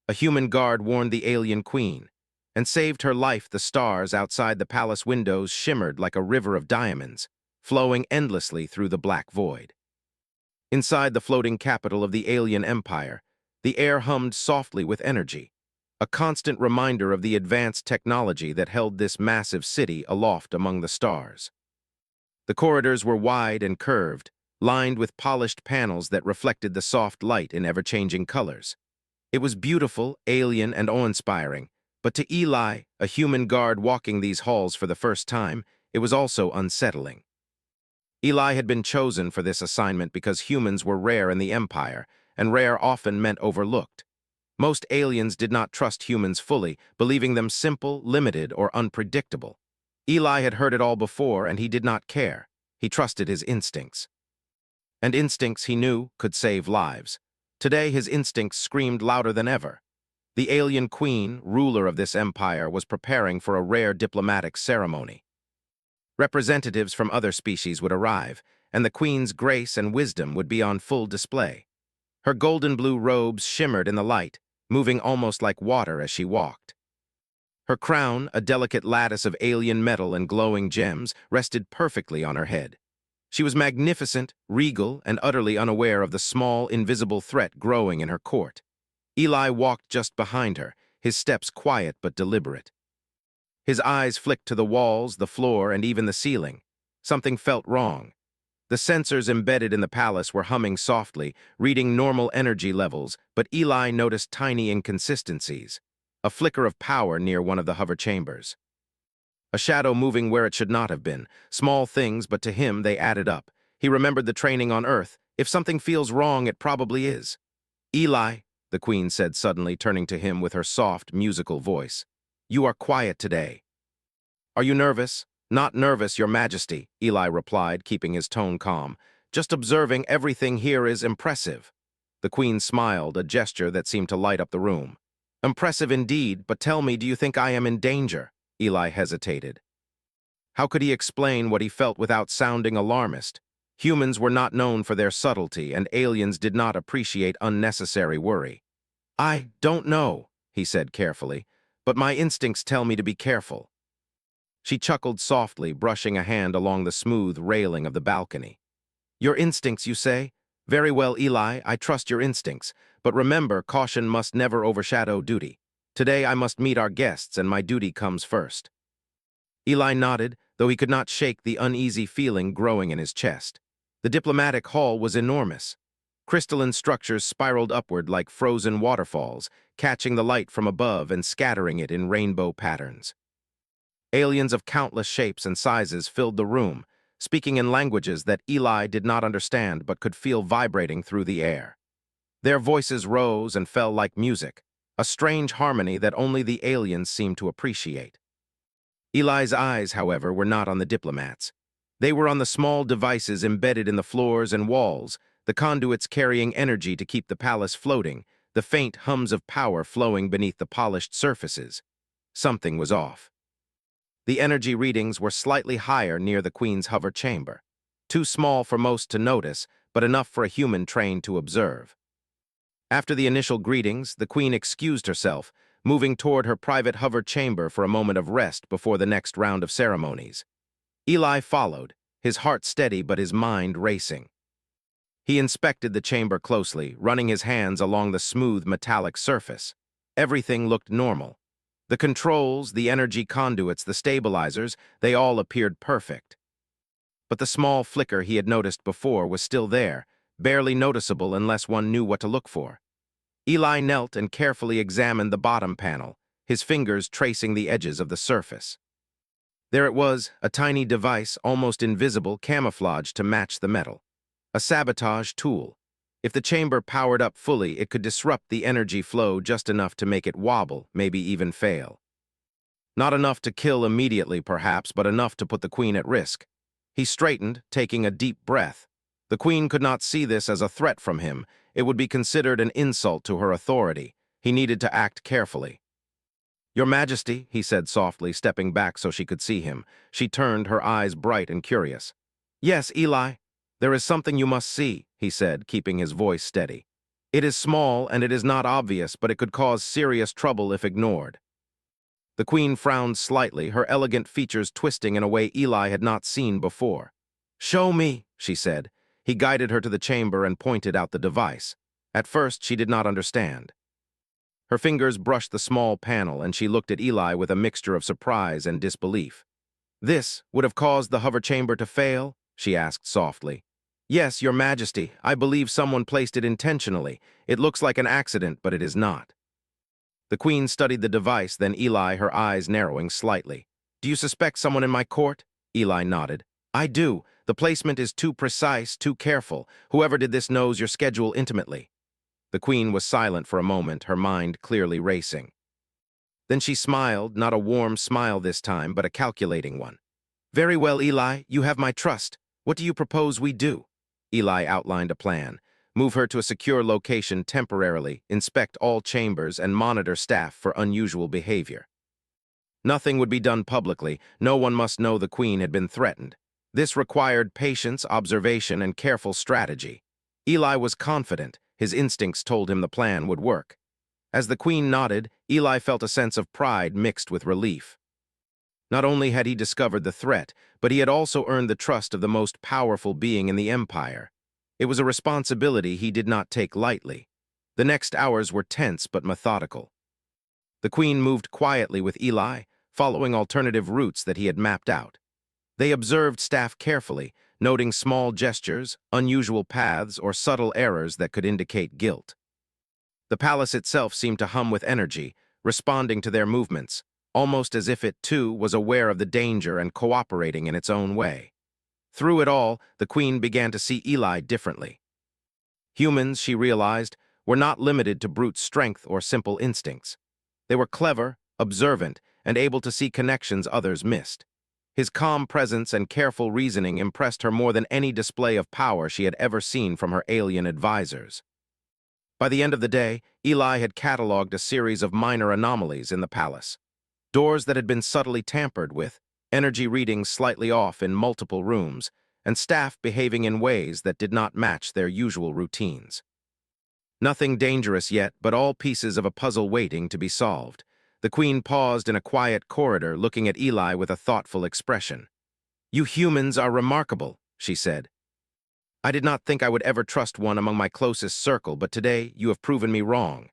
A human guard warned the alien queen, and saved her life. The stars outside the palace windows shimmered like a river of diamonds, flowing endlessly through the black void. Inside the floating capital of the alien empire, the air hummed softly with energy, a constant reminder of the advanced technology that held this massive city aloft among the stars. The corridors were wide and curved, lined with polished panels that reflected the soft light in ever-changing colors. It was beautiful, alien, and awe-inspiring, but to Eli, a human guard walking these halls for the first time, it was also unsettling. Eli had been chosen for this assignment because humans were rare in the Empire, and rare often meant overlooked. Most aliens did not trust humans fully, believing them simple, limited, or unpredictable. Eli had heard it all before, and he did not care. He trusted his instincts. And instincts, he knew, could save lives. Today, his instincts screamed louder than ever. The alien queen, ruler of this empire, was preparing for a rare diplomatic ceremony. Representatives from other species would arrive, and the queen's grace and wisdom would be on full display. Her golden-blue robes shimmered in the light, moving almost like water as she walked. Her crown, a delicate lattice of alien metal and glowing gems, rested perfectly on her head. She was magnificent, regal, and utterly unaware of the small, invisible threat growing in her court. Eli walked just behind her, his steps quiet but deliberate. His eyes flicked to the walls, the floor, and even the ceiling. Something felt wrong. The sensors embedded in the palace were humming softly, reading normal energy levels, but Eli noticed tiny inconsistencies. A flicker of power near one of the hover chambers. A shadow moving where it should not have been. Small things, but to him they added up. He remembered the training on Earth. If something feels wrong, it probably is. Eli, the queen said suddenly, turning to him with her soft, musical voice. You are quiet today. Are you nervous? Not nervous, Your Majesty, Eli replied, keeping his tone calm. Just observing everything here is impressive. The queen smiled, a gesture that seemed to light up the room. Impressive indeed, but tell me, do you think I am in danger? Eli hesitated. How could he explain what he felt without sounding alarmist? Humans were not known for their subtlety, and aliens did not appreciate unnecessary worry. I don't know, he said carefully, but my instincts tell me to be careful. She chuckled softly, brushing a hand along the smooth railing of the balcony. Your instincts, you say? Very well, Eli, I trust your instincts, but remember, caution must never overshadow duty. Today I must meet our guests, and my duty comes first. Eli nodded, though he could not shake the uneasy feeling growing in his chest. The diplomatic hall was enormous. Crystalline structures spiraled upward like frozen waterfalls, catching the light from above and scattering it in rainbow patterns. Aliens of countless shapes and sizes filled the room, speaking in languages that Eli did not understand but could feel vibrating through the air. Their voices rose and fell like music, a strange harmony that only the aliens seemed to appreciate. Eli's eyes, however, were not on the diplomats. They were on the small devices embedded in the floors and walls, the conduits carrying energy to keep the palace floating, the faint hums of power flowing beneath the polished surfaces. Something was off. The energy readings were slightly higher near the Queen's hover chamber. Too small for most to notice, but enough for a human trained to observe. After the initial greetings, the Queen excused herself, moving toward her private hover chamber for a moment of rest before the next round of ceremonies. Eli followed, his heart steady but his mind racing. He inspected the chamber closely, running his hands along the smooth metallic surface. Everything looked normal. The controls, the energy conduits, the stabilizers, they all appeared perfect. But the small flicker he had noticed before was still there, barely noticeable unless one knew what to look for. Eli knelt and carefully examined the bottom panel, his fingers tracing the edges of the surface. There it was, a tiny device, almost invisible, camouflaged to match the metal. A sabotage tool. If the chamber powered up fully, it could disrupt the energy flow just enough to make it wobble, maybe even fail. Not enough to kill immediately, perhaps, but enough to put the Queen at risk. He straightened, taking a deep breath. The Queen could not see this as a threat from him. It would be considered an insult to her authority. He needed to act carefully. Your Majesty, he said softly, stepping back so she could see him. She turned, her eyes bright and curious. Yes, Eli. There is something you must see, he said, keeping his voice steady. It is small and it is not obvious, but it could cause serious trouble if ignored. The queen frowned slightly, her elegant features twisting in a way Eli had not seen before. "Show me," she said. He guided her to the chamber and pointed out the device. At first, she did not understand. Her fingers brushed the small panel, and she looked at Eli with a mixture of surprise and disbelief. "This would have caused the hover chamber to fail?" she asked softly. "Yes, Your Majesty. I believe someone placed it intentionally. It looks like an accident, but it is not." The queen studied the device, then Eli, her eyes narrowing slightly. "Do you suspect someone in my court?" Eli nodded. "I do. The placement is too precise, too careful. Whoever did this knows your schedule intimately." The queen was silent for a moment, her mind clearly racing. Then she smiled, not a warm smile this time, but a calculating one. "Very well, Eli, you have my trust. What do you propose we do?" Eli outlined a plan. Move her to a secure location temporarily, inspect all chambers, and monitor staff for unusual behavior. Nothing would be done publicly. No one must know the queen had been threatened. This required patience, observation, and careful strategy. Eli was confident. His instincts told him the plan would work. As the queen nodded, Eli felt a sense of pride mixed with relief. Not only had he discovered the threat, but he had also earned the trust of the most powerful being in the empire. It was a responsibility he did not take lightly. The next hours were tense but methodical. The queen moved quietly with Eli, following alternative routes that he had mapped out. They observed staff carefully, noting small gestures, unusual paths, or subtle errors that could indicate guilt. The palace itself seemed to hum with energy, responding to their movements, almost as if it, too, was aware of the danger and cooperating in its own way. Through it all, the queen began to see Eli differently. Humans, she realized, were not limited to brute strength or simple instincts. They were clever, observant, and able to see connections others missed. His calm presence and careful reasoning impressed her more than any display of power she had ever seen from her alien advisors. By the end of the day, Eli had catalogued a series of minor anomalies in the palace. Doors that had been subtly tampered with, energy readings slightly off in multiple rooms, and staff behaving in ways that did not match their usual routines. Nothing dangerous yet, but all pieces of a puzzle waiting to be solved. The queen paused in a quiet corridor, looking at Eli with a thoughtful expression. "You humans are remarkable," she said. "I did not think I would ever trust one among my closest circle, but today you have proven me wrong."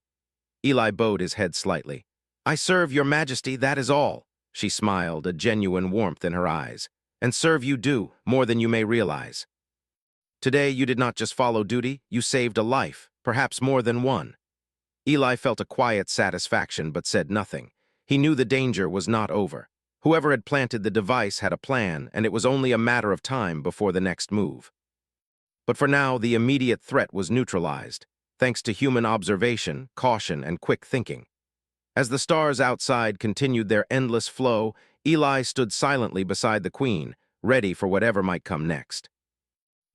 Eli bowed his head slightly. "I serve your majesty, that is all." She smiled, a genuine warmth in her eyes. "And serve you do, more than you may realize. Today you did not just follow duty, you saved a life, perhaps more than one." Eli felt a quiet satisfaction but said nothing. He knew the danger was not over. Whoever had planted the device had a plan, and it was only a matter of time before the next move. But for now, the immediate threat was neutralized, thanks to human observation, caution, and quick thinking. As the stars outside continued their endless flow, Eli stood silently beside the queen, ready for whatever might come next.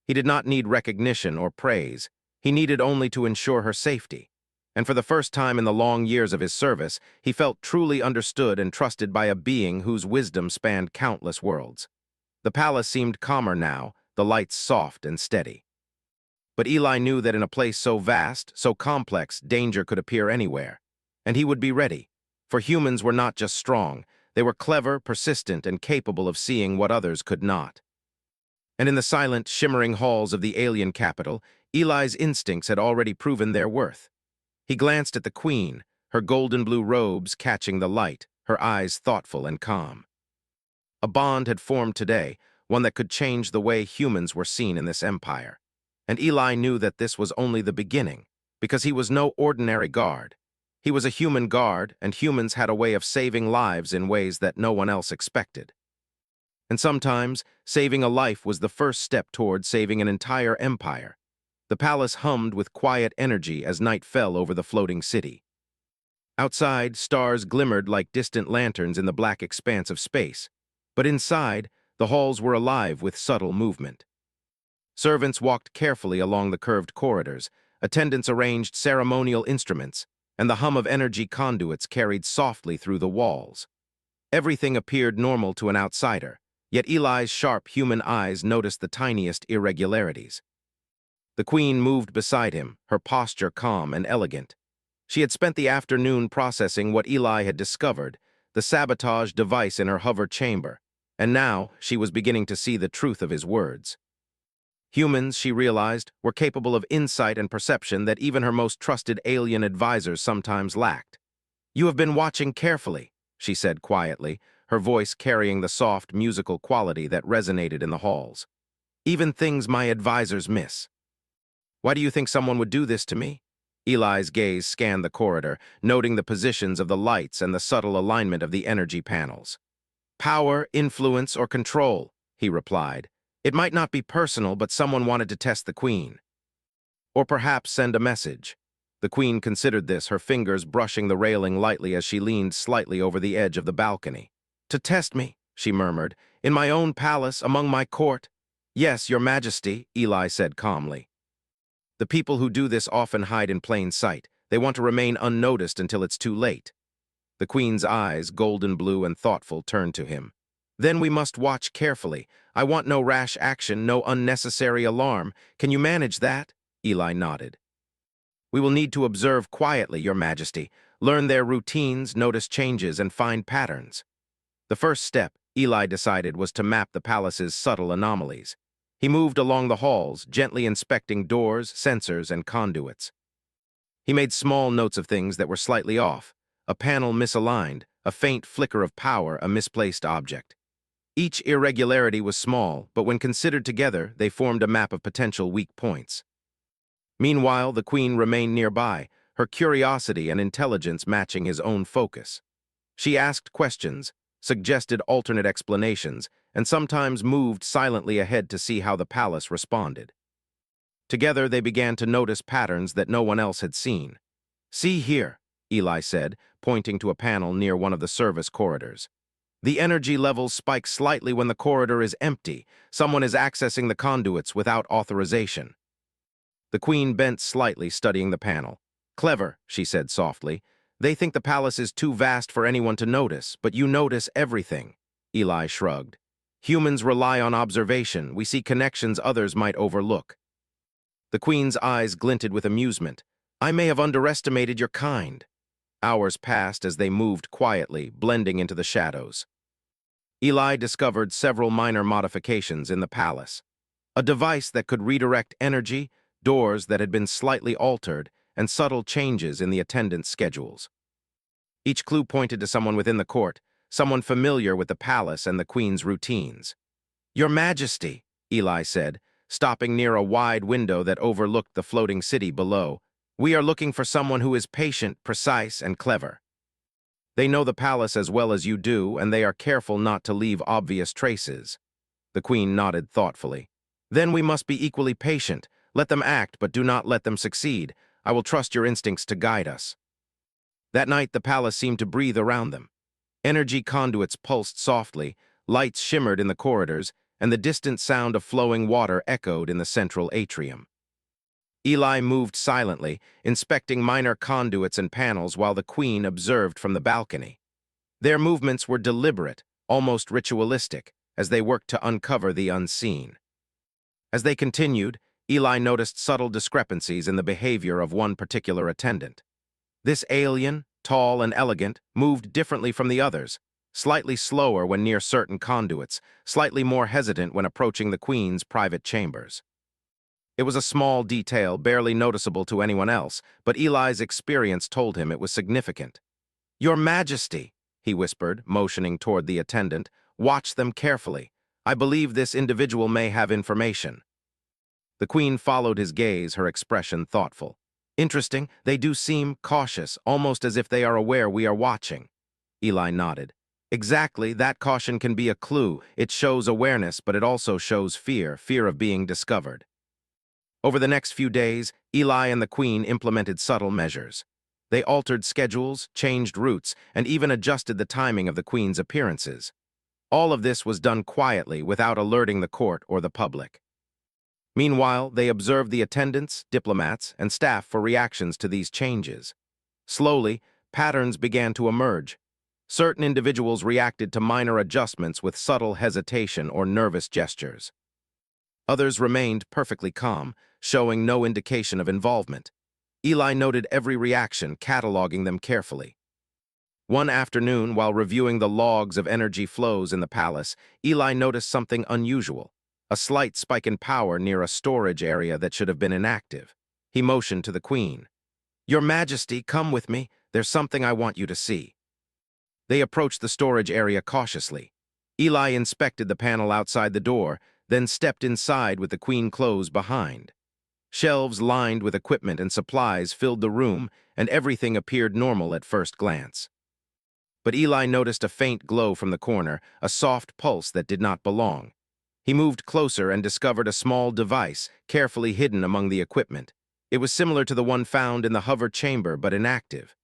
He did not need recognition or praise. He needed only to ensure her safety. And for the first time in the long years of his service, he felt truly understood and trusted by a being whose wisdom spanned countless worlds. The palace seemed calmer now, the lights soft and steady. But Eli knew that in a place so vast, so complex, danger could appear anywhere. And he would be ready. For humans were not just strong, they were clever, persistent, and capable of seeing what others could not. And in the silent, shimmering halls of the alien capital, Eli's instincts had already proven their worth. He glanced at the queen, her golden blue robes catching the light, her eyes thoughtful and calm. A bond had formed today, one that could change the way humans were seen in this empire. And Eli knew that this was only the beginning, because he was no ordinary guard. He was a human guard, and humans had a way of saving lives in ways that no one else expected. And sometimes, saving a life was the first step toward saving an entire empire. The palace hummed with quiet energy as night fell over the floating city. Outside, stars glimmered like distant lanterns in the black expanse of space. But inside, the halls were alive with subtle movement. Servants walked carefully along the curved corridors, attendants arranged ceremonial instruments, and the hum of energy conduits carried softly through the walls. Everything appeared normal to an outsider, yet Eli's sharp human eyes noticed the tiniest irregularities. The queen moved beside him, her posture calm and elegant. She had spent the afternoon processing what Eli had discovered, the sabotage device in her hover chamber, and now she was beginning to see the truth of his words. Humans, she realized, were capable of insight and perception that even her most trusted alien advisors sometimes lacked. "You have been watching carefully," she said quietly, her voice carrying the soft, musical quality that resonated in the halls. "Even things my advisors miss." "Why do you think someone would do this to me?" Eli's gaze scanned the corridor, noting the positions of the lights and the subtle alignment of the energy panels. "Power, influence, or control," he replied. "It might not be personal, but someone wanted to test the queen. Or perhaps send a message." The queen considered this, her fingers brushing the railing lightly as she leaned slightly over the edge of the balcony. "To test me," she murmured, "in my own palace, among my court." "Yes, your majesty," Eli said calmly. "The people who do this often hide in plain sight. They want to remain unnoticed until it's too late." The queen's eyes, golden blue and thoughtful, turned to him. "Then we must watch carefully. I want no rash action, no unnecessary alarm. Can you manage that?" Eli nodded. "We will need to observe quietly, your majesty, learn their routines, notice changes, and find patterns." The first step, Eli decided, was to map the palace's subtle anomalies. He moved along the halls, gently inspecting doors, sensors, and conduits. He made small notes of things that were slightly off: a panel misaligned, a faint flicker of power, a misplaced object. Each irregularity was small, but when considered together, they formed a map of potential weak points. Meanwhile, the queen remained nearby, her curiosity and intelligence matching his own focus. She asked questions, suggested alternate explanations, and sometimes moved silently ahead to see how the palace responded. Together, they began to notice patterns that no one else had seen. "See here," Eli said, pointing to a panel near one of the service corridors. "The energy levels spike slightly when the corridor is empty. Someone is accessing the conduits without authorization." The queen bent slightly, studying the panel. "Clever," she said softly. "They think the palace is too vast for anyone to notice, but you notice everything." Eli shrugged. "Humans rely on observation. We see connections others might overlook." The queen's eyes glinted with amusement. "I may have underestimated your kind." Hours passed as they moved quietly, blending into the shadows. Eli discovered several minor modifications in the palace. A device that could redirect energy, doors that had been slightly altered, and subtle changes in the attendance schedules. Each clue pointed to someone within the court, someone familiar with the palace and the queen's routines. "Your Majesty," Eli said, stopping near a wide window that overlooked the floating city below, "we are looking for someone who is patient, precise, and clever. They know the palace as well as you do, and they are careful not to leave obvious traces." The queen nodded thoughtfully. "Then we must be equally patient. Let them act, but do not let them succeed. I will trust your instincts to guide us." That night, the palace seemed to breathe around them. Energy conduits pulsed softly, lights shimmered in the corridors, and the distant sound of flowing water echoed in the central atrium. Eli moved silently, inspecting minor conduits and panels while the queen observed from the balcony. Their movements were deliberate, almost ritualistic, as they worked to uncover the unseen. As they continued, Eli noticed subtle discrepancies in the behavior of one particular attendant. This alien, tall and elegant, moved differently from the others, slightly slower when near certain conduits, slightly more hesitant when approaching the queen's private chambers. It was a small detail, barely noticeable to anyone else, but Eli's experience told him it was significant. "Your Majesty," he whispered, motioning toward the attendant, "watch them carefully. I believe this individual may have information." The queen followed his gaze, her expression thoughtful. "Interesting, they do seem cautious, almost as if they are aware we are watching." Eli nodded. "Exactly, that caution can be a clue. It shows awareness, but it also shows fear, fear of being discovered." Over the next few days, Eli and the queen implemented subtle measures. They altered schedules, changed routes, and even adjusted the timing of the queen's appearances. All of this was done quietly, without alerting the court or the public. Meanwhile, they observed the attendants, diplomats, and staff for reactions to these changes. Slowly, patterns began to emerge. Certain individuals reacted to minor adjustments with subtle hesitation or nervous gestures. Others remained perfectly calm, showing no indication of involvement. Eli noted every reaction, cataloging them carefully. One afternoon, while reviewing the logs of energy flows in the palace, Eli noticed something unusual, a slight spike in power near a storage area that should have been inactive. He motioned to the queen. "Your Majesty, come with me. There's something I want you to see." They approached the storage area cautiously. Eli inspected the panel outside the door, then stepped inside with the queen closed behind. Shelves lined with equipment and supplies filled the room, and everything appeared normal at first glance. But Eli noticed a faint glow from the corner, a soft pulse that did not belong. He moved closer and discovered a small device, carefully hidden among the equipment. It was similar to the one found in the hover chamber, but inactive.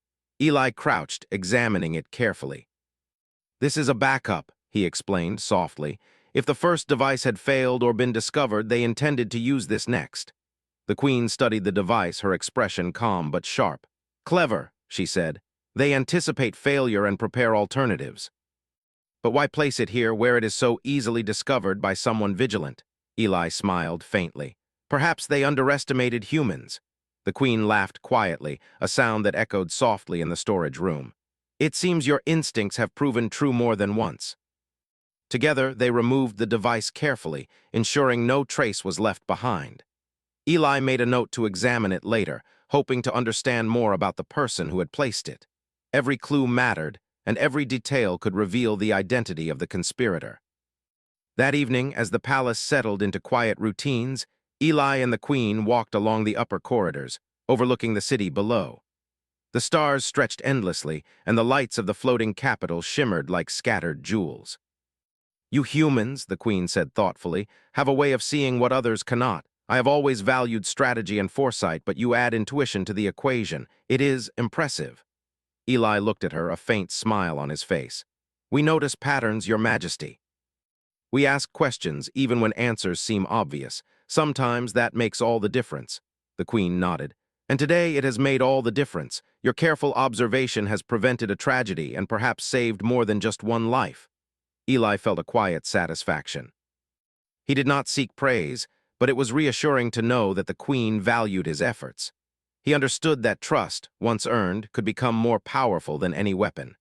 Eli crouched, examining it carefully. "This is a backup," he explained softly. "If the first device had failed or been discovered, they intended to use this next." The queen studied the device, her expression calm but sharp. "Clever," she said. "They anticipate failure and prepare alternatives." "But why place it here where it is so easily discovered by someone vigilant?" Eli smiled faintly. "Perhaps they underestimated humans." The queen laughed quietly, a sound that echoed softly in the storage room. "It seems your instincts have proven true more than once." Together, they removed the device carefully, ensuring no trace was left behind. Eli made a note to examine it later, hoping to understand more about the person who had placed it. Every clue mattered, and every detail could reveal the identity of the conspirator. That evening, as the palace settled into quiet routines, Eli and the queen walked along the upper corridors, overlooking the city below. The stars stretched endlessly, and the lights of the floating capital shimmered like scattered jewels. "You humans," the queen said thoughtfully, "have a way of seeing what others cannot. I have always valued strategy and foresight, but you add intuition to the equation. It is impressive." Eli looked at her, a faint smile on his face. "We notice patterns, Your Majesty. We ask questions even when answers seem obvious. Sometimes that makes all the difference." The queen nodded. "And today it has made all the difference. Your careful observation has prevented a tragedy and perhaps saved more than just one life." Eli felt a quiet satisfaction. He did not seek praise, but it was reassuring to know that the queen valued his efforts. He understood that trust, once earned, could become more powerful than any weapon.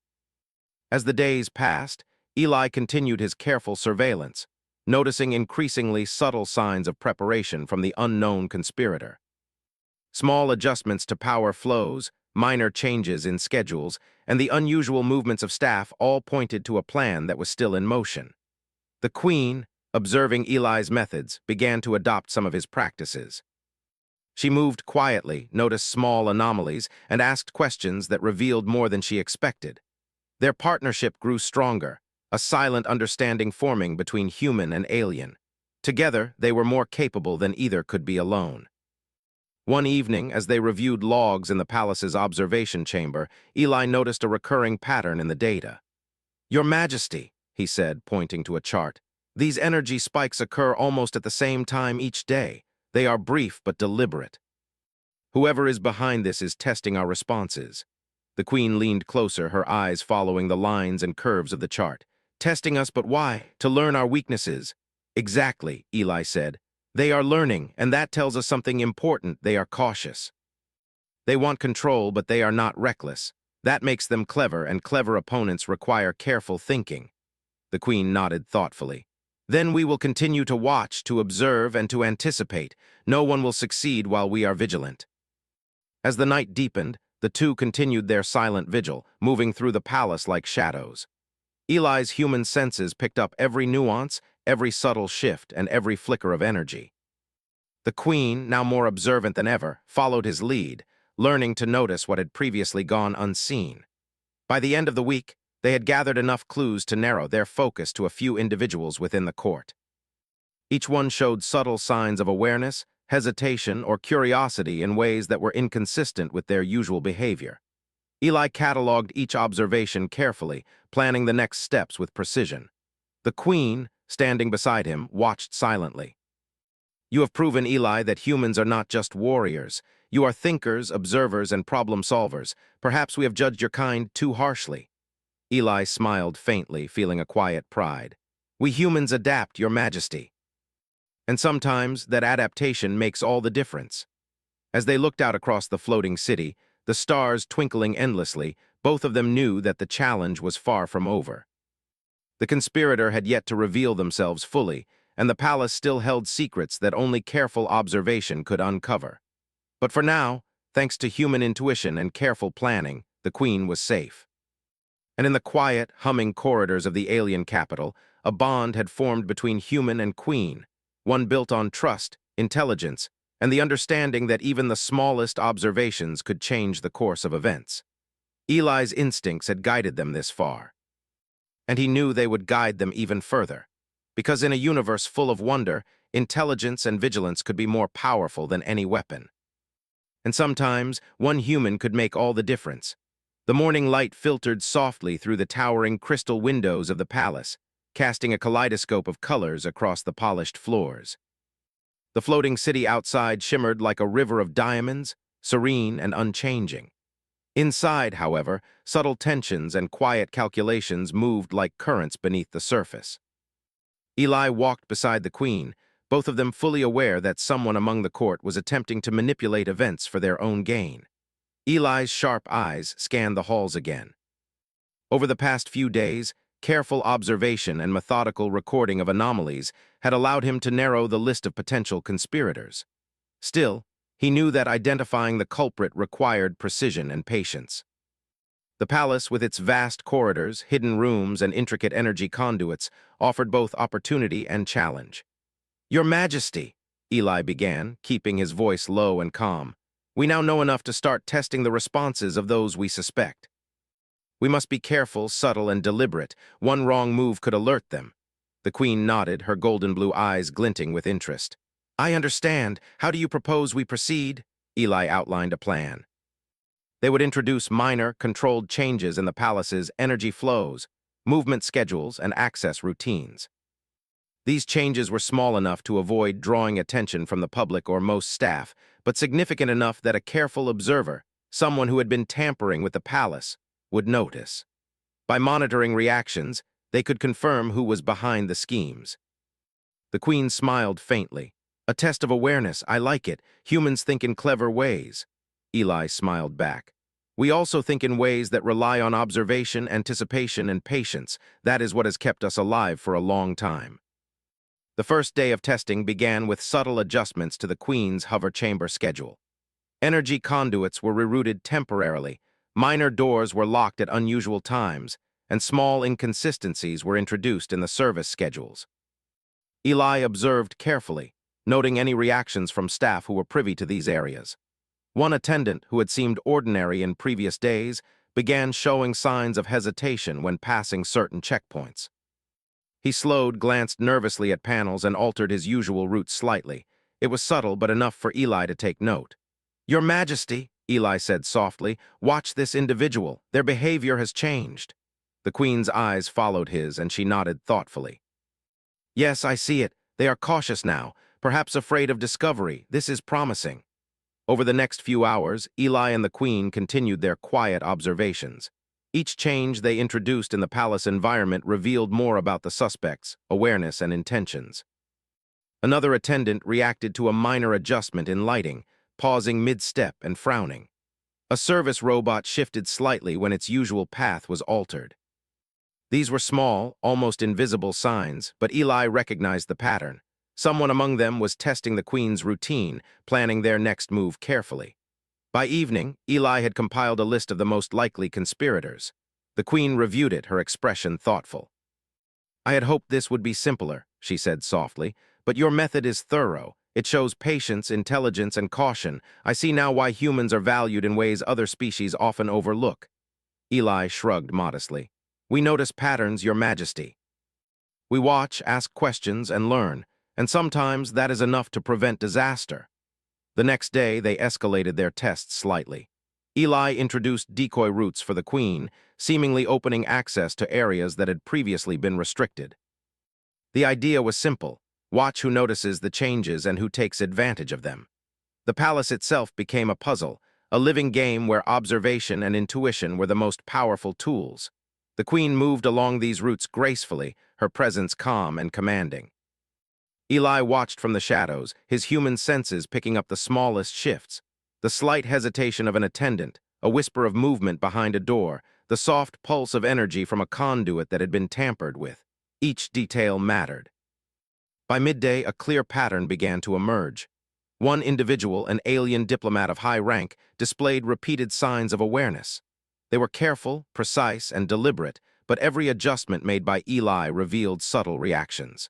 As the days passed, Eli continued his careful surveillance, noticing increasingly subtle signs of preparation from the unknown conspirator. Small adjustments to power flows, minor changes in schedules, and the unusual movements of staff all pointed to a plan that was still in motion. The queen, observing Eli's methods, began to adopt some of his practices. She moved quietly, noticed small anomalies, and asked questions that revealed more than she expected. Their partnership grew stronger, a silent understanding forming between human and alien. Together, they were more capable than either could be alone. One evening, as they reviewed logs in the palace's observation chamber, Eli noticed a recurring pattern in the data. "Your Majesty," he said, pointing to a chart, "these energy spikes occur almost at the same time each day. They are brief but deliberate. Whoever is behind this is testing our responses." The queen leaned closer, her eyes following the lines and curves of the chart. "Testing us, but why? To learn our weaknesses." "Exactly," Eli said. "They are learning, and that tells us something important. They are cautious. They want control, but they are not reckless. That makes them clever, and clever opponents require careful thinking." The queen nodded thoughtfully. "Then we will continue to watch, to observe, and to anticipate. No one will succeed while we are vigilant." As the night deepened, the two continued their silent vigil, moving through the palace like shadows. Eli's human senses picked up every nuance, every subtle shift, and every flicker of energy. The queen, now more observant than ever, followed his lead, learning to notice what had previously gone unseen. By the end of the week, they had gathered enough clues to narrow their focus to a few individuals within the court. Each one showed subtle signs of awareness, hesitation, or curiosity in ways that were inconsistent with their usual behavior. Eli cataloged each observation carefully, planning the next steps with precision. The queen, standing beside him, watched silently. "You have proven, Eli, that humans are not just warriors. You are thinkers, observers, and problem solvers. Perhaps we have judged your kind too harshly." Eli smiled faintly, feeling a quiet pride. "We humans adapt, Your Majesty." And sometimes that adaptation makes all the difference. As they looked out across the floating city, the stars twinkling endlessly, both of them knew that the challenge was far from over. The conspirator had yet to reveal themselves fully, and the palace still held secrets that only careful observation could uncover. But for now, thanks to human intuition and careful planning, the queen was safe. And in the quiet, humming corridors of the alien capital, a bond had formed between human and queen, one built on trust, intelligence, and the understanding that even the smallest observations could change the course of events. Eli's instincts had guided them this far, and he knew they would guide them even further, because in a universe full of wonder, intelligence and vigilance could be more powerful than any weapon. And sometimes, one human could make all the difference. The morning light filtered softly through the towering crystal windows of the palace, casting a kaleidoscope of colors across the polished floors. The floating city outside shimmered like a river of diamonds, serene and unchanging. Inside, however, subtle tensions and quiet calculations moved like currents beneath the surface. Eli walked beside the queen, both of them fully aware that someone among the court was attempting to manipulate events for their own gain. Eli's sharp eyes scanned the halls again. Over the past few days, careful observation and methodical recording of anomalies had allowed him to narrow the list of potential conspirators. Still, he knew that identifying the culprit required precision and patience. The palace, with its vast corridors, hidden rooms, and intricate energy conduits, offered both opportunity and challenge. "Your Majesty," Eli began, keeping his voice low and calm, "we now know enough to start testing the responses of those we suspect. We must be careful, subtle, and deliberate. One wrong move could alert them." The queen nodded, her golden blue eyes glinting with interest. "I understand. How do you propose we proceed?" Eli outlined a plan. They would introduce minor, controlled changes in the palace's energy flows, movement schedules, and access routines. These changes were small enough to avoid drawing attention from the public or most staff, but significant enough that a careful observer, someone who had been tampering with the palace, would notice. By monitoring reactions, they could confirm who was behind the schemes. The queen smiled faintly. "A test of awareness, I like it. Humans think in clever ways." Eli smiled back. "We also think in ways that rely on observation, anticipation, and patience. That is what has kept us alive for a long time." The first day of testing began with subtle adjustments to the Queen's hover chamber schedule. Energy conduits were rerouted temporarily, minor doors were locked at unusual times, and small inconsistencies were introduced in the service schedules. Eli observed carefully, noting any reactions from staff who were privy to these areas. One attendant, who had seemed ordinary in previous days, began showing signs of hesitation when passing certain checkpoints. He slowed, glanced nervously at panels, and altered his usual route slightly. It was subtle, but enough for Eli to take note. "Your Majesty," Eli said softly, "watch this individual. Their behavior has changed." The queen's eyes followed his, and she nodded thoughtfully. "Yes, I see it. They are cautious now, perhaps afraid of discovery. This is promising." Over the next few hours, Eli and the queen continued their quiet observations. Each change they introduced in the palace environment revealed more about the suspects, awareness, and intentions. Another attendant reacted to a minor adjustment in lighting, pausing mid-step and frowning. A service robot shifted slightly when its usual path was altered. These were small, almost invisible signs, but Eli recognized the pattern. Someone among them was testing the queen's routine, planning their next move carefully. By evening, Eli had compiled a list of the most likely conspirators. The queen reviewed it, her expression thoughtful. "I had hoped this would be simpler," she said softly, "but your method is thorough. It shows patience, intelligence, and caution. I see now why humans are valued in ways other species often overlook." Eli shrugged modestly. "We notice patterns, Your Majesty. We watch, ask questions, and learn, and sometimes that is enough to prevent disaster." The next day, they escalated their tests slightly. Eli introduced decoy routes for the queen, seemingly opening access to areas that had previously been restricted. The idea was simple: watch who notices the changes and who takes advantage of them. The palace itself became a puzzle, a living game where observation and intuition were the most powerful tools. The queen moved along these routes gracefully, her presence calm and commanding. Eli watched from the shadows, his human senses picking up the smallest shifts. The slight hesitation of an attendant, a whisper of movement behind a door, the soft pulse of energy from a conduit that had been tampered with. Each detail mattered. By midday, a clear pattern began to emerge. One individual, an alien diplomat of high rank, displayed repeated signs of awareness. They were careful, precise, and deliberate, but every adjustment made by Eli revealed subtle reactions.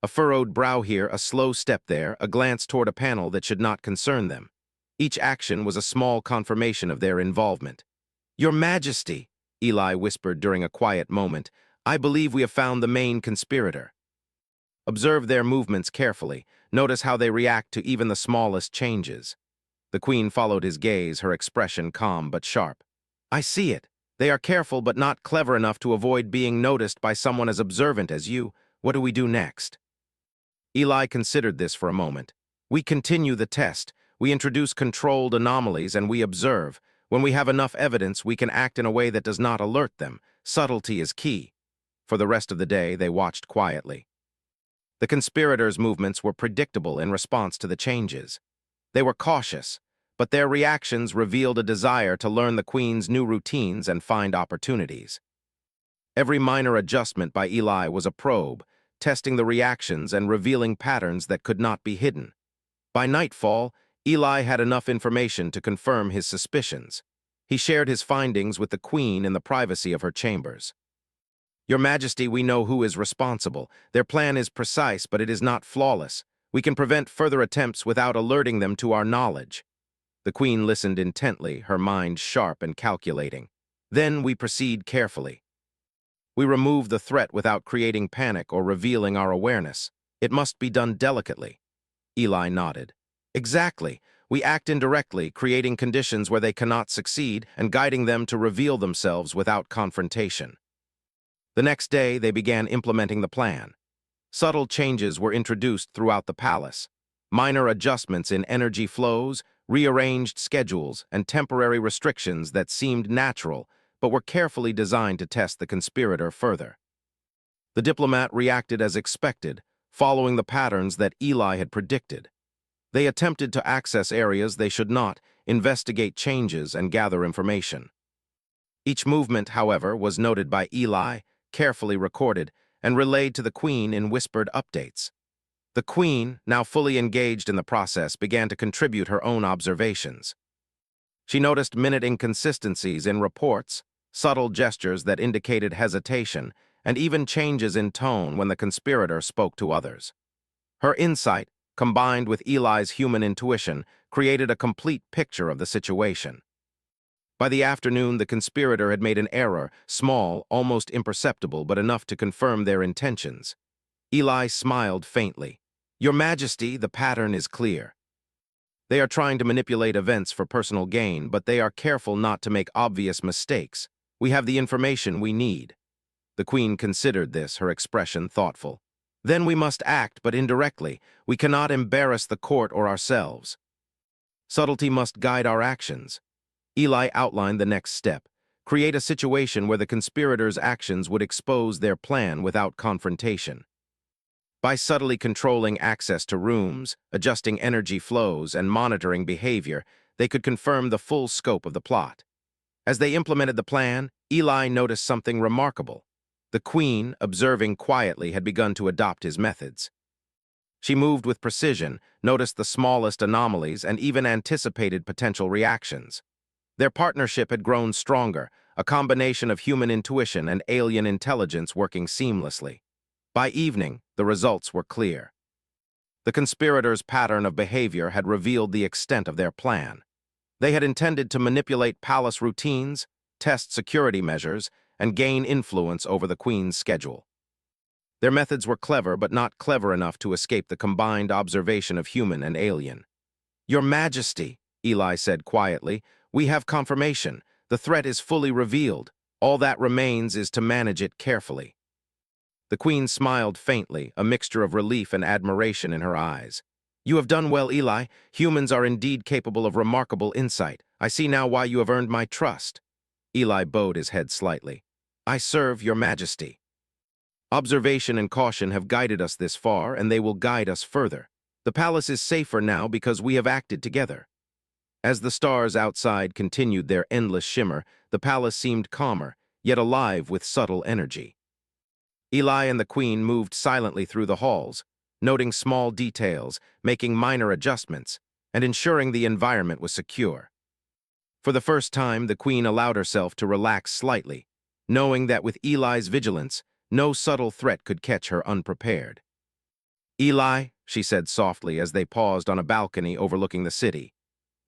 A furrowed brow here, a slow step there, a glance toward a panel that should not concern them. Each action was a small confirmation of their involvement. "Your Majesty," Eli whispered during a quiet moment, "I believe we have found the main conspirator." Observe their movements carefully. Notice how they react to even the smallest changes. The Queen followed his gaze, her expression calm but sharp. "I see it. They are careful but not clever enough to avoid being noticed by someone as observant as you. What do we do next?" Eli considered this for a moment. "We continue the test. We introduce controlled anomalies and we observe. When we have enough evidence, we can act in a way that does not alert them. Subtlety is key." For the rest of the day, they watched quietly. The conspirators' movements were predictable in response to the changes. They were cautious, but their reactions revealed a desire to learn the Queen's new routines and find opportunities. Every minor adjustment by Eli was a probe, testing the reactions and revealing patterns that could not be hidden. By nightfall, Eli had enough information to confirm his suspicions. He shared his findings with the Queen in the privacy of her chambers. "Your Majesty, we know who is responsible. Their plan is precise, but it is not flawless. We can prevent further attempts without alerting them to our knowledge." The Queen listened intently, her mind sharp and calculating. "Then we proceed carefully. We remove the threat without creating panic or revealing our awareness. It must be done delicately." Eli nodded. "Exactly. We act indirectly, creating conditions where they cannot succeed and guiding them to reveal themselves without confrontation." The next day, they began implementing the plan. Subtle changes were introduced throughout the palace. Minor adjustments in energy flows, rearranged schedules, and temporary restrictions that seemed natural but were carefully designed to test the conspirator further. The diplomat reacted as expected, following the patterns that Eli had predicted. They attempted to access areas they should not, investigate changes, and gather information. Each movement, however, was noted by Eli, carefully recorded, and relayed to the Queen in whispered updates. The Queen, now fully engaged in the process, began to contribute her own observations. She noticed minute inconsistencies in reports, subtle gestures that indicated hesitation, and even changes in tone when the conspirator spoke to others. Her insight, combined with Eli's human intuition, created a complete picture of the situation. By the afternoon, the conspirator had made an error, small, almost imperceptible, but enough to confirm their intentions. Eli smiled faintly. "Your Majesty, the pattern is clear. They are trying to manipulate events for personal gain, but they are careful not to make obvious mistakes. We have the information we need." The Queen considered this, her expression thoughtful. "Then we must act, but indirectly. We cannot embarrass the court or ourselves. Subtlety must guide our actions." Eli outlined the next step. Create a situation where the conspirators' actions would expose their plan without confrontation. By subtly controlling access to rooms, adjusting energy flows, and monitoring behavior, they could confirm the full scope of the plot. As they implemented the plan, Eli noticed something remarkable. The Queen, observing quietly, had begun to adopt his methods. She moved with precision, noticed the smallest anomalies, and even anticipated potential reactions. Their partnership had grown stronger, a combination of human intuition and alien intelligence working seamlessly. By evening, the results were clear. The conspirators' pattern of behavior had revealed the extent of their plan. They had intended to manipulate palace routines, test security measures, and gain influence over the Queen's schedule. Their methods were clever, but not clever enough to escape the combined observation of human and alien. "Your Majesty," Eli said quietly, "we have confirmation. The threat is fully revealed. All that remains is to manage it carefully." The Queen smiled faintly, a mixture of relief and admiration in her eyes. "You have done well, Eli. Humans are indeed capable of remarkable insight. I see now why you have earned my trust." Eli bowed his head slightly. "I serve your Majesty." Observation and caution have guided us this far, and they will guide us further. The palace is safer now because we have acted together. As the stars outside continued their endless shimmer, the palace seemed calmer, yet alive with subtle energy. Eli and the queen moved silently through the halls, noting small details, making minor adjustments, and ensuring the environment was secure. For the first time, the queen allowed herself to relax slightly, knowing that with Eli's vigilance, no subtle threat could catch her unprepared. "Eli," she said softly as they paused on a balcony overlooking the city,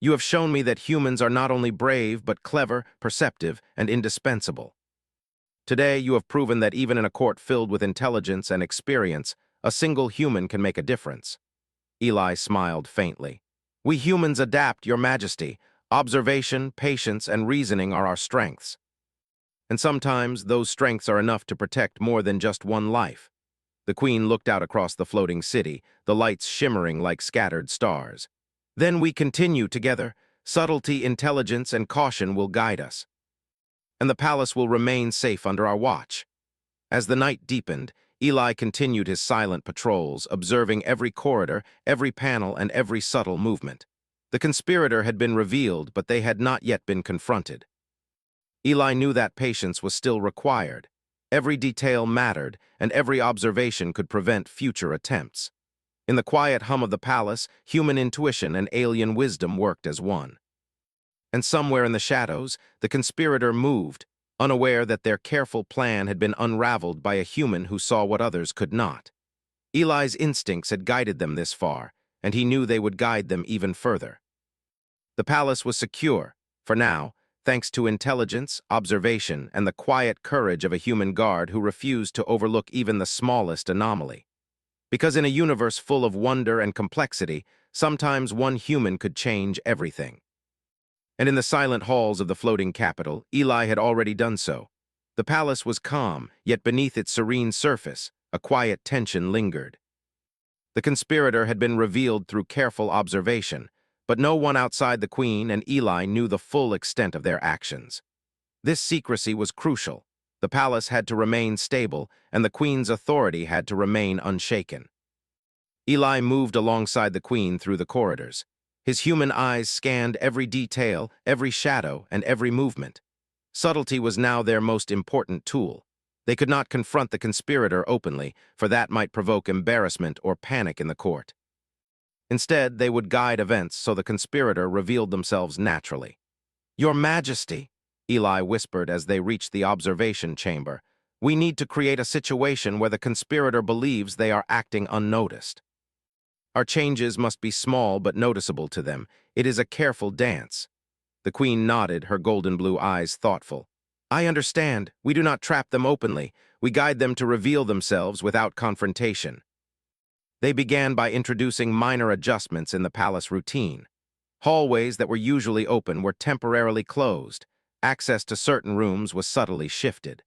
"you have shown me that humans are not only brave but clever, perceptive, and indispensable. Today, you have proven that even in a court filled with intelligence and experience, a single human can make a difference." Eli smiled faintly. "We humans adapt, Your Majesty. Observation, patience, and reasoning are our strengths. And sometimes those strengths are enough to protect more than just one life." The queen looked out across the floating city, the lights shimmering like scattered stars. "Then we continue together. Subtlety, intelligence, and caution will guide us. And the palace will remain safe under our watch." As the night deepened, Eli continued his silent patrols, observing every corridor, every panel, and every subtle movement. The conspirator had been revealed, but they had not yet been confronted. Eli knew that patience was still required. Every detail mattered, and every observation could prevent future attempts. In the quiet hum of the palace, human intuition and alien wisdom worked as one. And somewhere in the shadows, the conspirator moved, unaware that their careful plan had been unraveled by a human who saw what others could not. Eli's instincts had guided them this far, and he knew they would guide them even further. The palace was secure, for now, thanks to intelligence, observation, and the quiet courage of a human guard who refused to overlook even the smallest anomaly. Because in a universe full of wonder and complexity, sometimes one human could change everything. And in the silent halls of the floating capital, Eli had already done so. The palace was calm, yet beneath its serene surface, a quiet tension lingered. The conspirator had been revealed through careful observation, but no one outside the queen and Eli knew the full extent of their actions. This secrecy was crucial. The palace had to remain stable, and the queen's authority had to remain unshaken. Eli moved alongside the queen through the corridors. His human eyes scanned every detail, every shadow, and every movement. Subtlety was now their most important tool. They could not confront the conspirator openly, for that might provoke embarrassment or panic in the court. Instead, they would guide events so the conspirator revealed themselves naturally. "Your Majesty," Eli whispered as they reached the observation chamber, "we need to create a situation where the conspirator believes they are acting unnoticed. Our changes must be small but noticeable to them. It is a careful dance." The queen nodded, her golden blue eyes thoughtful. "I understand. We do not trap them openly. We guide them to reveal themselves without confrontation." They began by introducing minor adjustments in the palace routine. Hallways that were usually open were temporarily closed. Access to certain rooms was subtly shifted.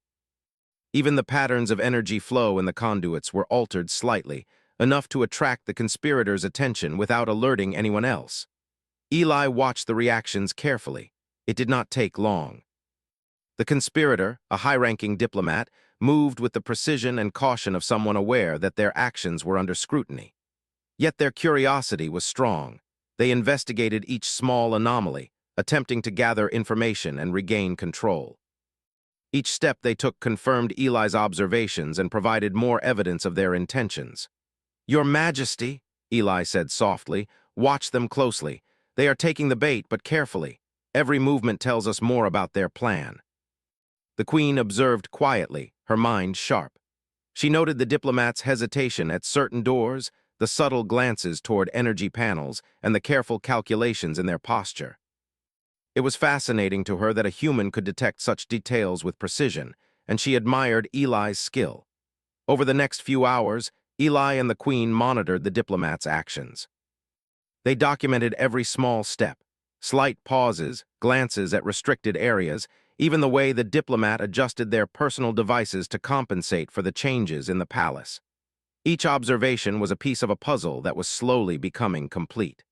Even the patterns of energy flow in the conduits were altered slightly, enough to attract the conspirators' attention without alerting anyone else. Eli watched the reactions carefully. It did not take long. The conspirator, a high-ranking diplomat, moved with the precision and caution of someone aware that their actions were under scrutiny. Yet their curiosity was strong. They investigated each small anomaly, attempting to gather information and regain control. Each step they took confirmed Eli's observations and provided more evidence of their intentions. "Your Majesty," Eli said softly, "watch them closely. They are taking the bait, but carefully. Every movement tells us more about their plan." The queen observed quietly, her mind sharp. She noted the diplomat's hesitation at certain doors, the subtle glances toward energy panels, and the careful calculations in their posture. It was fascinating to her that a human could detect such details with precision, and she admired Eli's skill. Over the next few hours, Eli and the queen monitored the diplomat's actions. They documented every small step, slight pauses, glances at restricted areas, even the way the diplomat adjusted their personal devices to compensate for the changes in the palace. Each observation was a piece of a puzzle that was slowly becoming complete.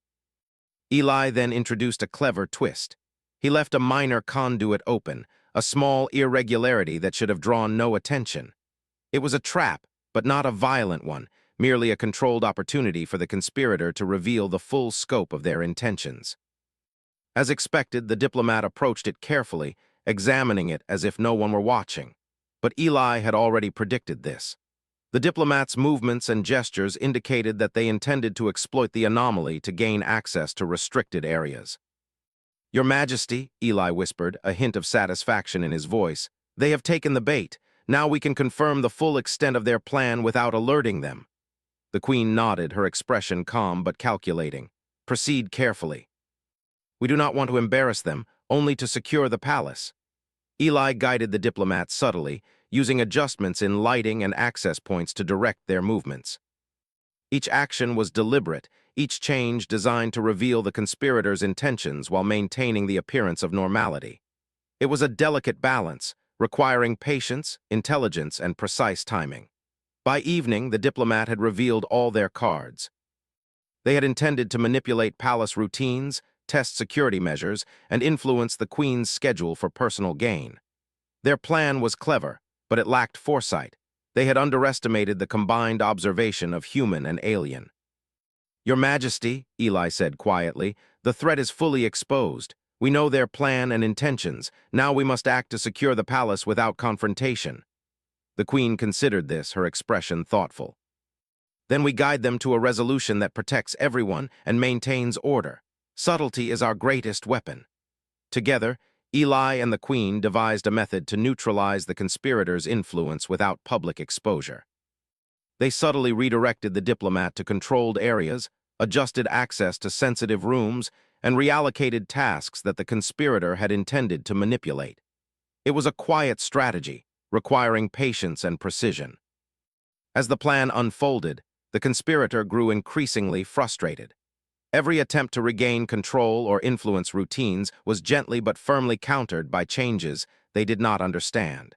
Eli then introduced a clever twist. He left a minor conduit open, a small irregularity that should have drawn no attention. It was a trap, but not a violent one, merely a controlled opportunity for the conspirator to reveal the full scope of their intentions. As expected, the diplomat approached it carefully, examining it as if no one were watching. But Eli had already predicted this. The diplomat's movements and gestures indicated that they intended to exploit the anomaly to gain access to restricted areas. "Your Majesty," Eli whispered, a hint of satisfaction in his voice, "they have taken the bait. Now we can confirm the full extent of their plan without alerting them." The Queen nodded, her expression calm but calculating. "Proceed carefully. We do not want to embarrass them, only to secure the palace." Eli guided the diplomat subtly, using adjustments in lighting and access points to direct their movements. Each action was deliberate, each change designed to reveal the conspirators' intentions while maintaining the appearance of normality. It was a delicate balance, requiring patience, intelligence, and precise timing. By evening, the diplomat had revealed all their cards. They had intended to manipulate palace routines, test security measures, and influence the Queen's schedule for personal gain. Their plan was clever, but it lacked foresight. They had underestimated the combined observation of human and alien. "Your Majesty," Eli said quietly, "the threat is fully exposed. We know their plan and intentions. Now we must act to secure the palace without confrontation." The Queen considered this, her expression thoughtful. "Then we guide them to a resolution that protects everyone and maintains order. Subtlety is our greatest weapon." Together, Eli and the Queen devised a method to neutralize the conspirators' influence without public exposure. They subtly redirected the diplomat to controlled areas, adjusted access to sensitive rooms, and reallocated tasks that the conspirator had intended to manipulate. It was a quiet strategy, requiring patience and precision. As the plan unfolded, the conspirator grew increasingly frustrated. Every attempt to regain control or influence routines was gently but firmly countered by changes they did not understand.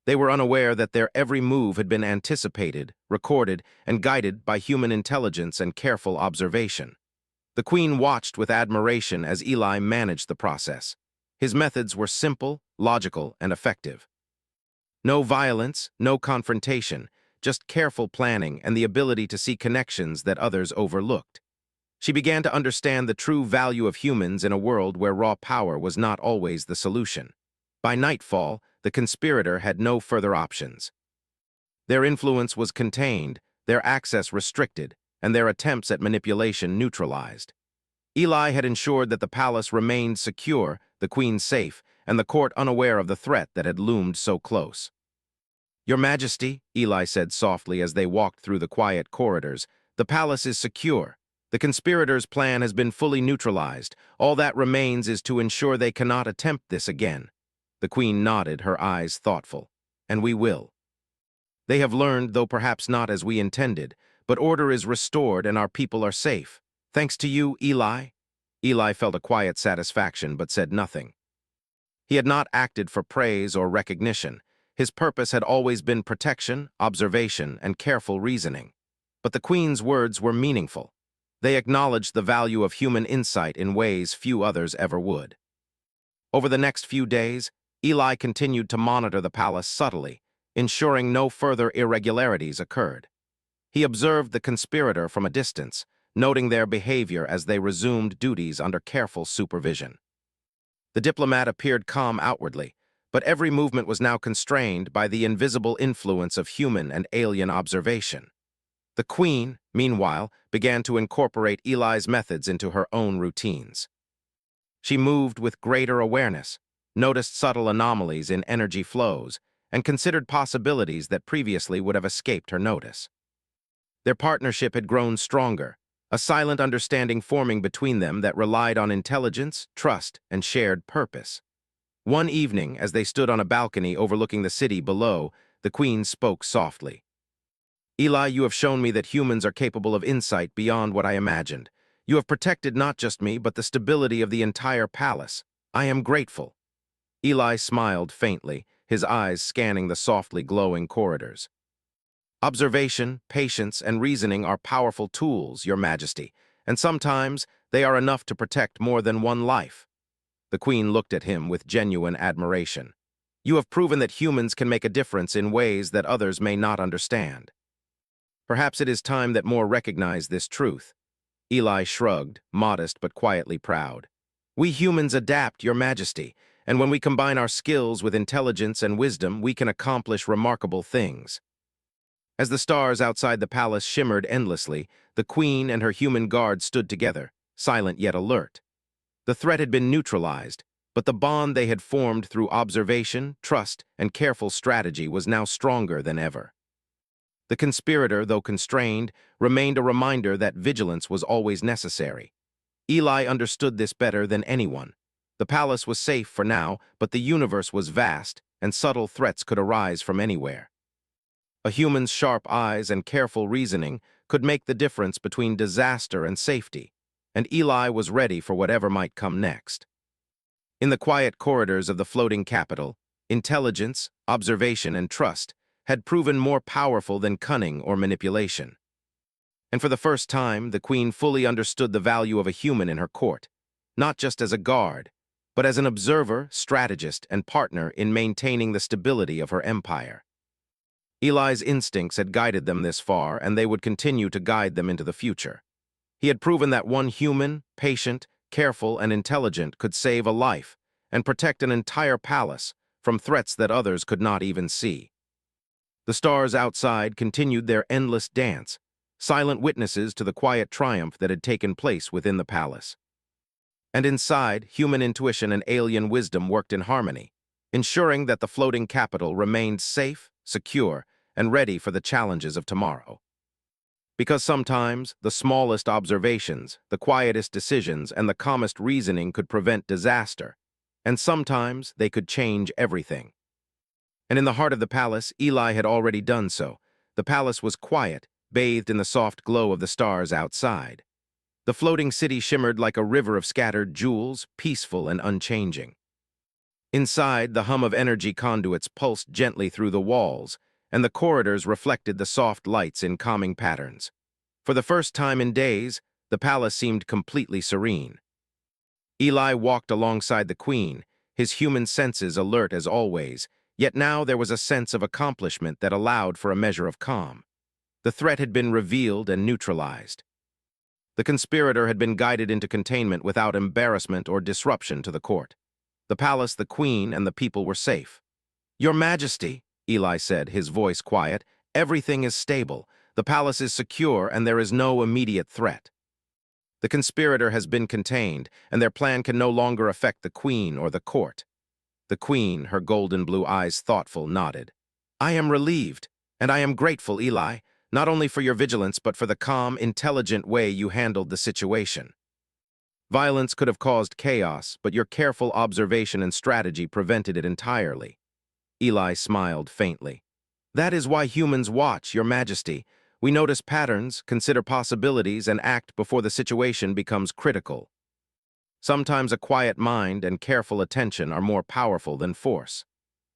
They were unaware that their every move had been anticipated, recorded, and guided by human intelligence and careful observation. The Queen watched with admiration as Eli managed the process. His methods were simple, logical, and effective. No violence, no confrontation, just careful planning and the ability to see connections that others overlooked. She began to understand the true value of humans in a world where raw power was not always the solution. By nightfall, the conspirator had no further options. Their influence was contained, their access restricted, and their attempts at manipulation neutralized. Eli had ensured that the palace remained secure, the Queen safe, and the court unaware of the threat that had loomed so close. "Your Majesty," Eli said softly as they walked through the quiet corridors, "the palace is secure. The conspirators' plan has been fully neutralized. All that remains is to ensure they cannot attempt this again." The Queen nodded, her eyes thoughtful. "And we will. They have learned, though perhaps not as we intended, but order is restored and our people are safe. Thanks to you, Eli." Eli felt a quiet satisfaction but said nothing. He had not acted for praise or recognition. His purpose had always been protection, observation, and careful reasoning. But the Queen's words were meaningful. They acknowledged the value of human insight in ways few others ever would. Over the next few days, Eli continued to monitor the palace subtly, ensuring no further irregularities occurred. He observed the conspirator from a distance, noting their behavior as they resumed duties under careful supervision. The diplomat appeared calm outwardly, but every movement was now constrained by the invisible influence of human and alien observation. The Queen, meanwhile, began to incorporate Eli's methods into her own routines. She moved with greater awareness, noticed subtle anomalies in energy flows, and considered possibilities that previously would have escaped her notice. Their partnership had grown stronger, a silent understanding forming between them that relied on intelligence, trust, and shared purpose. One evening, as they stood on a balcony overlooking the city below, the Queen spoke softly. "Eli, you have shown me that humans are capable of insight beyond what I imagined. You have protected not just me, but the stability of the entire palace. I am grateful." Eli smiled faintly, his eyes scanning the softly glowing corridors. "Observation, patience, and reasoning are powerful tools, Your Majesty, and sometimes they are enough to protect more than one life." The Queen looked at him with genuine admiration. You have proven that humans can make a difference in ways that others may not understand. Perhaps it is time that more recognize this truth. Eli shrugged, modest but quietly proud. We humans adapt, Your Majesty, and when we combine our skills with intelligence and wisdom, we can accomplish remarkable things. As the stars outside the palace shimmered endlessly, the queen and her human guard stood together, silent yet alert. The threat had been neutralized, but the bond they had formed through observation, trust, and careful strategy was now stronger than ever. The conspirator, though constrained, remained a reminder that vigilance was always necessary. Eli understood this better than anyone. The palace was safe for now, but the universe was vast, and subtle threats could arise from anywhere. A human's sharp eyes and careful reasoning could make the difference between disaster and safety, and Eli was ready for whatever might come next. In the quiet corridors of the floating capital, intelligence, observation, and trust had proven more powerful than cunning or manipulation. And for the first time, the queen fully understood the value of a human in her court, not just as a guard, but as an observer, strategist, and partner in maintaining the stability of her empire. Eli's instincts had guided them this far, and they would continue to guide them into the future. He had proven that one human, patient, careful, and intelligent could save a life and protect an entire palace from threats that others could not even see. The stars outside continued their endless dance, silent witnesses to the quiet triumph that had taken place within the palace. And inside, human intuition and alien wisdom worked in harmony, ensuring that the floating capital remained safe, secure, and ready for the challenges of tomorrow. Because sometimes the smallest observations, the quietest decisions, and the calmest reasoning could prevent disaster, and sometimes they could change everything. And in the heart of the palace, Eli had already done so. The palace was quiet, bathed in the soft glow of the stars outside. The floating city shimmered like a river of scattered jewels, peaceful and unchanging. Inside, the hum of energy conduits pulsed gently through the walls, and the corridors reflected the soft lights in calming patterns. For the first time in days, the palace seemed completely serene. Eli walked alongside the queen, his human senses alert as always, yet now there was a sense of accomplishment that allowed for a measure of calm. The threat had been revealed and neutralized. The conspirator had been guided into containment without embarrassment or disruption to the court. The palace, the queen, and the people were safe. Your Majesty, Eli said, his voice quiet, everything is stable. The palace is secure, and there is no immediate threat. The conspirator has been contained, and their plan can no longer affect the queen or the court. The queen, her golden blue eyes thoughtful, nodded. I am relieved, and I am grateful, Eli, not only for your vigilance but for the calm, intelligent way you handled the situation. Violence could have caused chaos, but your careful observation and strategy prevented it entirely. Eli smiled faintly. That is why humans watch, Your Majesty. We notice patterns, consider possibilities, and act before the situation becomes critical. Sometimes a quiet mind and careful attention are more powerful than force.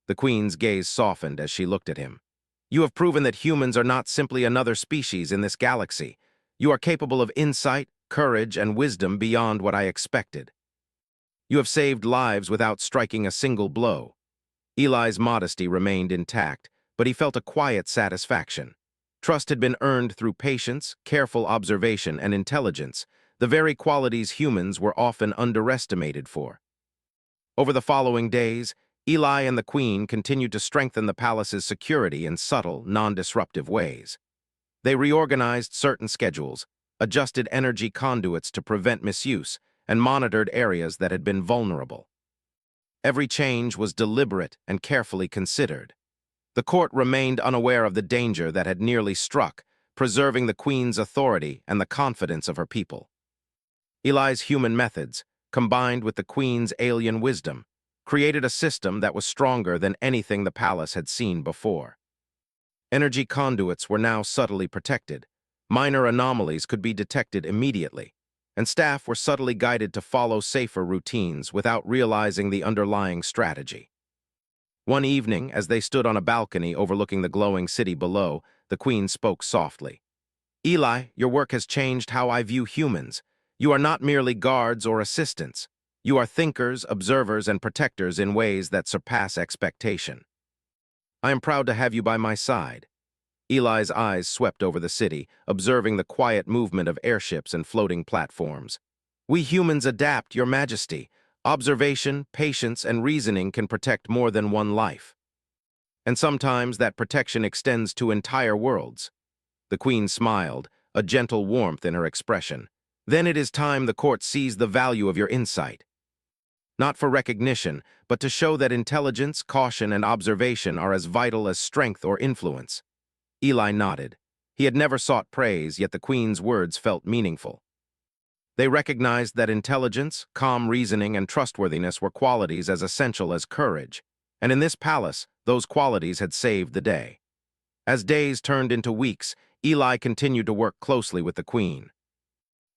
The queen's gaze softened as she looked at him. You have proven that humans are not simply another species in this galaxy. You are capable of insight, courage, and wisdom beyond what I expected. You have saved lives without striking a single blow. Eli's modesty remained intact, but he felt a quiet satisfaction. Trust had been earned through patience, careful observation, and intelligence, the very qualities humans were often underestimated for. Over the following days, Eli and the Queen continued to strengthen the palace's security in subtle, non-disruptive ways. They reorganized certain schedules, adjusted energy conduits to prevent misuse, and monitored areas that had been vulnerable. Every change was deliberate and carefully considered. The court remained unaware of the danger that had nearly struck, preserving the Queen's authority and the confidence of her people. Eli's human methods, combined with the Queen's alien wisdom, created a system that was stronger than anything the palace had seen before. Energy conduits were now subtly protected. Minor anomalies could be detected immediately, and staff were subtly guided to follow safer routines without realizing the underlying strategy. One evening, as they stood on a balcony overlooking the glowing city below, the Queen spoke softly. Eli, your work has changed how I view humans. You are not merely guards or assistants. You are thinkers, observers, and protectors in ways that surpass expectation. I am proud to have you by my side. Eli's eyes swept over the city, observing the quiet movement of airships and floating platforms. We humans adapt, Your Majesty. Observation, patience, and reasoning can protect more than one life. And sometimes that protection extends to entire worlds. The Queen smiled, a gentle warmth in her expression. Then it is time the court sees the value of your insight. Not for recognition, but to show that intelligence, caution, and observation are as vital as strength or influence. Eli nodded. He had never sought praise, yet the Queen's words felt meaningful. They recognized that intelligence, calm reasoning, and trustworthiness were qualities as essential as courage, and in this palace, those qualities had saved the day. As days turned into weeks, Eli continued to work closely with the Queen.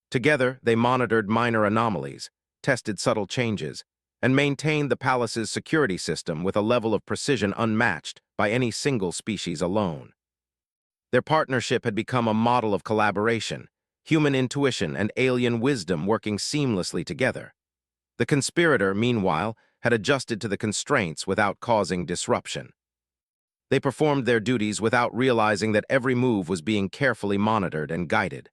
Together, they monitored minor anomalies, tested subtle changes, and maintained the palace's security system with a level of precision unmatched by any single species alone. Their partnership had become a model of collaboration, human intuition and alien wisdom working seamlessly together. The conspirator, meanwhile, had adjusted to the constraints without causing disruption. They performed their duties without realizing that every move was being carefully monitored and guided.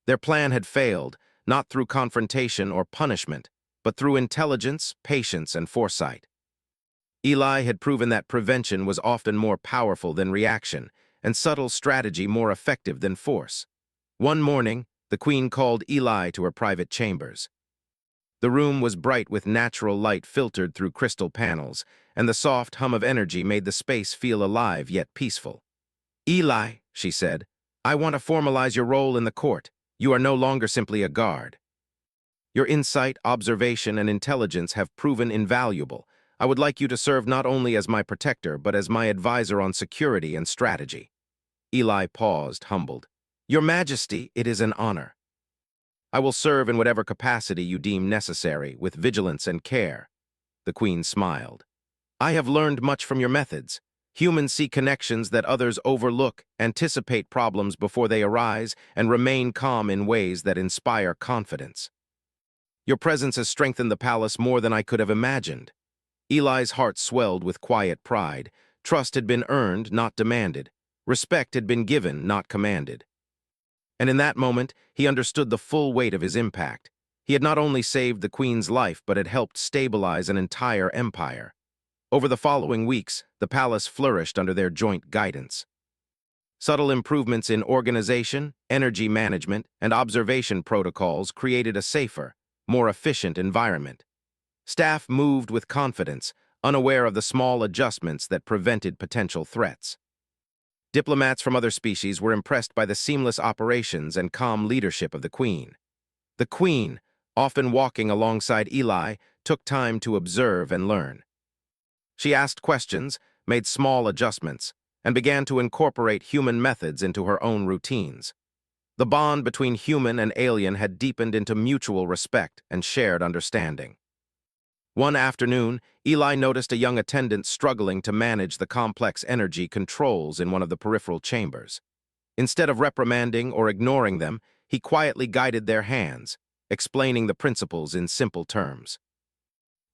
Their plan had failed, not through confrontation or punishment, but through intelligence, patience, and foresight. Eli had proven that prevention was often more powerful than reaction, and subtle strategy more effective than force. One morning, the Queen called Eli to her private chambers. The room was bright with natural light filtered through crystal panels, and the soft hum of energy made the space feel alive yet peaceful. Eli, she said, I want to formalize your role in the court. You are no longer simply a guard. Your insight, observation, and intelligence have proven invaluable. I would like you to serve not only as my protector, but as my advisor on security and strategy. Eli paused, humbled. Your Majesty, it is an honor. I will serve in whatever capacity you deem necessary, with vigilance and care. The Queen smiled. I have learned much from your methods. Humans see connections that others overlook, anticipate problems before they arise, and remain calm in ways that inspire confidence. Your presence has strengthened the palace more than I could have imagined. Eli's heart swelled with quiet pride. Trust had been earned, not demanded. Respect had been given, not commanded. And in that moment, he understood the full weight of his impact. He had not only saved the Queen's life, but had helped stabilize an entire empire. Over the following weeks, the palace flourished under their joint guidance. Subtle improvements in organization, energy management, and observation protocols created a safer, more efficient environment. Staff moved with confidence, unaware of the small adjustments that prevented potential threats. Diplomats from other species were impressed by the seamless operations and calm leadership of the Queen. The Queen, often walking alongside Eli, took time to observe and learn. She asked questions, made small adjustments, and began to incorporate human methods into her own routines. The bond between human and alien had deepened into mutual respect and shared understanding. One afternoon, Eli noticed a young attendant struggling to manage the complex energy controls in one of the peripheral chambers. Instead of reprimanding or ignoring them, he quietly guided their hands, explaining the principles in simple terms.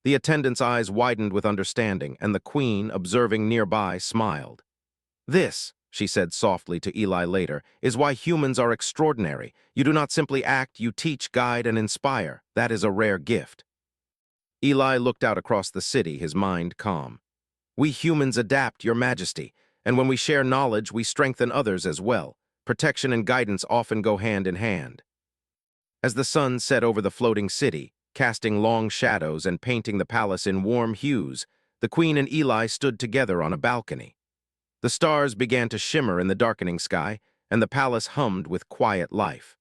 The attendant's eyes widened with understanding, and the Queen, observing nearby, smiled. This, she said softly to Eli later, is why humans are extraordinary. You do not simply act, you teach, guide, and inspire. That is a rare gift. Eli looked out across the city, his mind calm. We humans adapt, Your Majesty, and when we share knowledge, we strengthen others as well. Protection and guidance often go hand in hand. As the sun set over the floating city, casting long shadows and painting the palace in warm hues, the Queen and Eli stood together on a balcony. The stars began to shimmer in the darkening sky, and the palace hummed with quiet life.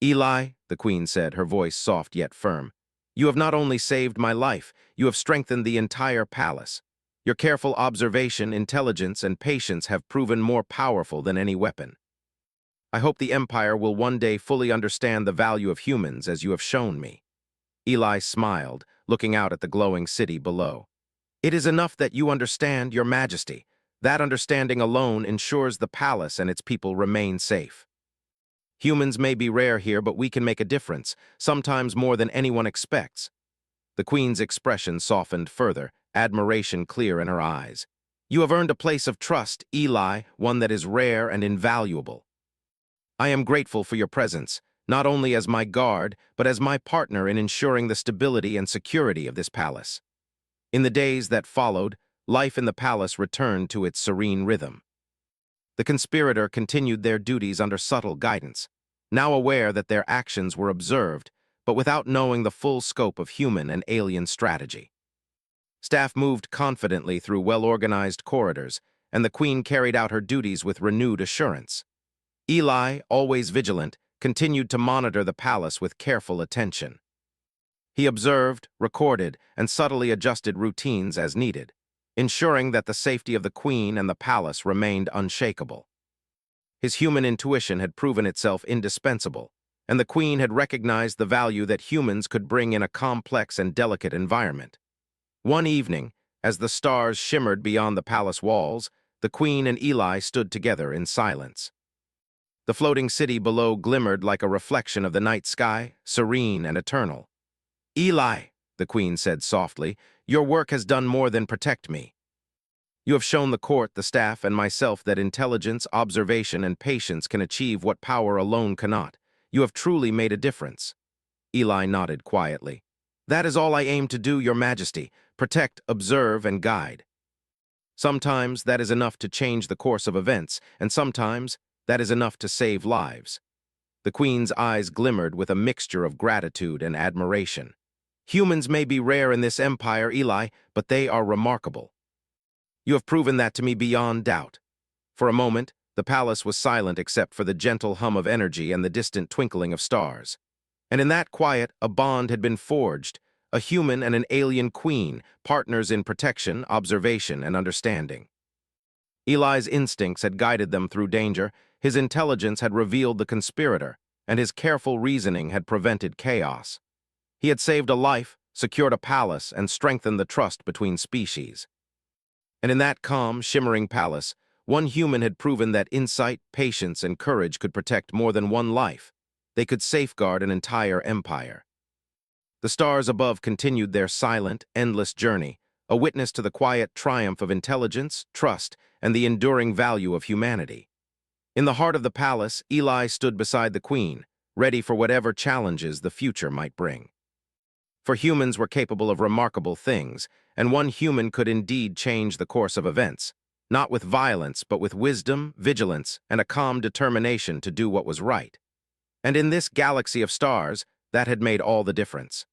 Eli, the Queen said, her voice soft yet firm, you have not only saved my life, you have strengthened the entire palace. Your careful observation, intelligence, and patience have proven more powerful than any weapon. I hope the Empire will one day fully understand the value of humans as you have shown me. Eli smiled, looking out at the glowing city below. It is enough that you understand, Your Majesty. That understanding alone ensures the palace and its people remain safe. Humans may be rare here, but we can make a difference, sometimes more than anyone expects. The queen's expression softened further, admiration clear in her eyes. "You have earned a place of trust, Eli, one that is rare and invaluable. I am grateful for your presence, not only as my guard, but as my partner in ensuring the stability and security of this palace." In the days that followed, life in the palace returned to its serene rhythm. The conspirator continued their duties under subtle guidance, now aware that their actions were observed, but without knowing the full scope of human and alien strategy. Staff moved confidently through well-organized corridors, and the queen carried out her duties with renewed assurance. Eli, always vigilant, continued to monitor the palace with careful attention. He observed, recorded, and subtly adjusted routines as needed, ensuring that the safety of the queen and the palace remained unshakable. His human intuition had proven itself indispensable, and the queen had recognized the value that humans could bring in a complex and delicate environment. One evening, as the stars shimmered beyond the palace walls, the queen and Eli stood together in silence. The floating city below glimmered like a reflection of the night sky, serene and eternal. "Eli," the queen said softly, "your work has done more than protect me. You have shown the court, the staff, and myself that intelligence, observation, and patience can achieve what power alone cannot. You have truly made a difference." Eli nodded quietly. "That is all I aim to do, Your Majesty, protect, observe, and guide. Sometimes that is enough to change the course of events, and sometimes that is enough to save lives." The queen's eyes glimmered with a mixture of gratitude and admiration. "Humans may be rare in this empire, Eli, but they are remarkable. You have proven that to me beyond doubt." For a moment, the palace was silent except for the gentle hum of energy and the distant twinkling of stars. And in that quiet, a bond had been forged, a human and an alien queen, partners in protection, observation, and understanding. Eli's instincts had guided them through danger, his intelligence had revealed the conspirator, and his careful reasoning had prevented chaos. He had saved a life, secured a palace, and strengthened the trust between species. And in that calm, shimmering palace, one human had proven that insight, patience, and courage could protect more than one life. They could safeguard an entire empire. The stars above continued their silent, endless journey, a witness to the quiet triumph of intelligence, trust, and the enduring value of humanity. In the heart of the palace, Eli stood beside the queen, ready for whatever challenges the future might bring. For humans were capable of remarkable things, and one human could indeed change the course of events, not with violence, but with wisdom, vigilance, and a calm determination to do what was right. And in this galaxy of stars, that had made all the difference.